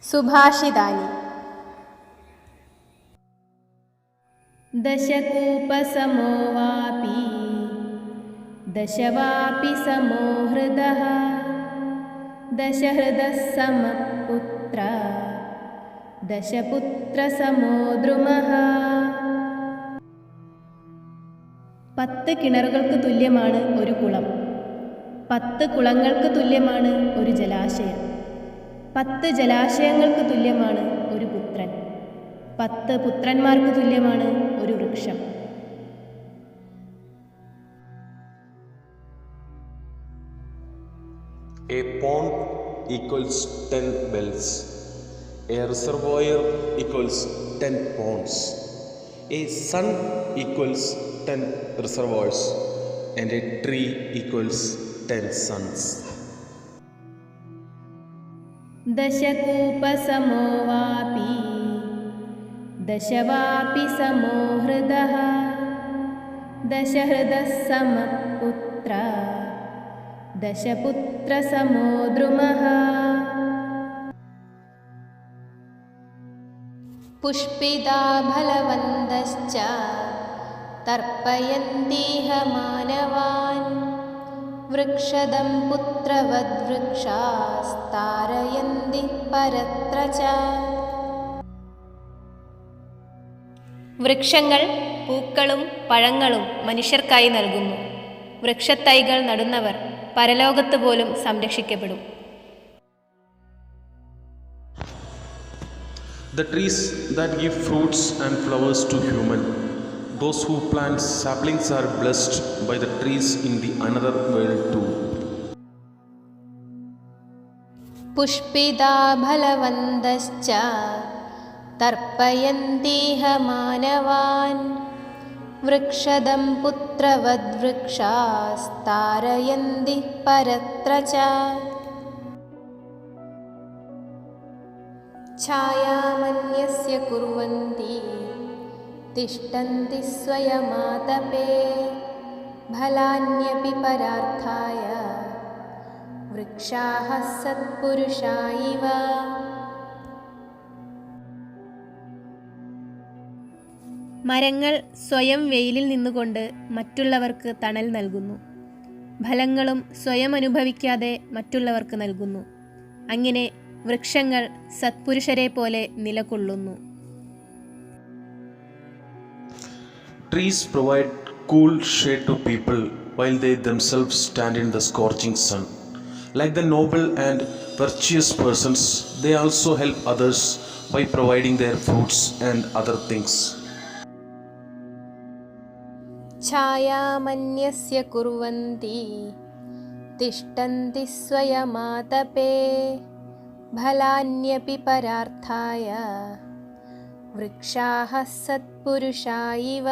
സുഭാഷിതാനി. ദശകൂപസമോ വാപി ദശവാപി സമോ ഹൃദഃ ദശഹൃദഃ സമപുത്ര ദശപുത്രസമോ ദ്രുമഃ. 10 കിണറുകൾക്ക് തുല്യമാണ് ഒരു കുളം. 10 കുളങ്ങൾക്ക് തുല്യമാണ് ഒരു ജലാശയം. 10 ജലാശയങ്ങൾക്ക് തുല്യമാണ് ഒരു പുത്രൻ. 10 പുത്രന്മാർക്ക് തുല്യമാണ് ഒരു വൃക്ഷം. A pond equals 10 wells. A reservoir equals 10 ponds. A sun equals 10 reservoirs. And a tree equals 10 suns. ദശകൂപസമോ Vapi ദശവാപി സമോ ഹൃദഃ ദശഹൃദഃ സമപുത്ര ദശപുത്രസമോ ദ്രുമഃ. പുഷ്പിതാ ഫലവന്തശ്ച തർപ്പയന്തിഹ മാനവാൻ വൃക്ഷദം പുത്രവദ്വൃക്ഷാസ്താരയന്തി പരത്ര ച. വൃക്ഷങ്ങൾ പൂക്കളും പഴങ്ങളും മനുഷ്യർക്കായി നൽകുന്നു. വൃക്ഷത്തൈകൾ നടുന്നവർ പരലോകത്ത് പോലും സംരക്ഷിക്കപ്പെടും. The trees that give fruits and flowers to human. Those who plant saplings are blessed by the trees in the another world too. പുഷ്പിതാ ഫലവന്തശ്ച തർപ്പയന്തിഹ മാനവാൻ വൃക്ഷദം പുത്രവദ്വൃക്ഷാസ്താരയന്തി പരത്ര ച. ഛായാമന്യസ്യ കുർവന്തി തിഷ്ഠന്തി സ്വയമാതപേ ഫലാന്യപി പരാർത്ഥായ വൃക്ഷാഃ സത്പുരുഷാ ഇവ. മരങ്ങൾ സ്വയം വെയിലിൽ നിന്നുകൊണ്ട് മറ്റുള്ളവർക്ക് തണൽ നൽകുന്നു. ഫലങ്ങളും സ്വയം അനുഭവിക്കാതെ മറ്റുള്ളവർക്ക് നൽകുന്നു. അങ്ങനെ വൃക്ഷങ്ങൾ സത്പുരുഷരെ പോലെ നിലകൊള്ളുന്നു. Trees provide cool shade to people while they themselves stand in the scorching sun. Like the noble and virtuous persons, they also help others by providing their fruits and other things. ഛായാമന്യസ്യ കുർവന്തി തിഷ്ഠന്തി സ്വയമാതപേ ഫലാന്യപി പരാർത്ഥായ വൃക്ഷാഃ സത്പുരുഷാ ഇവ.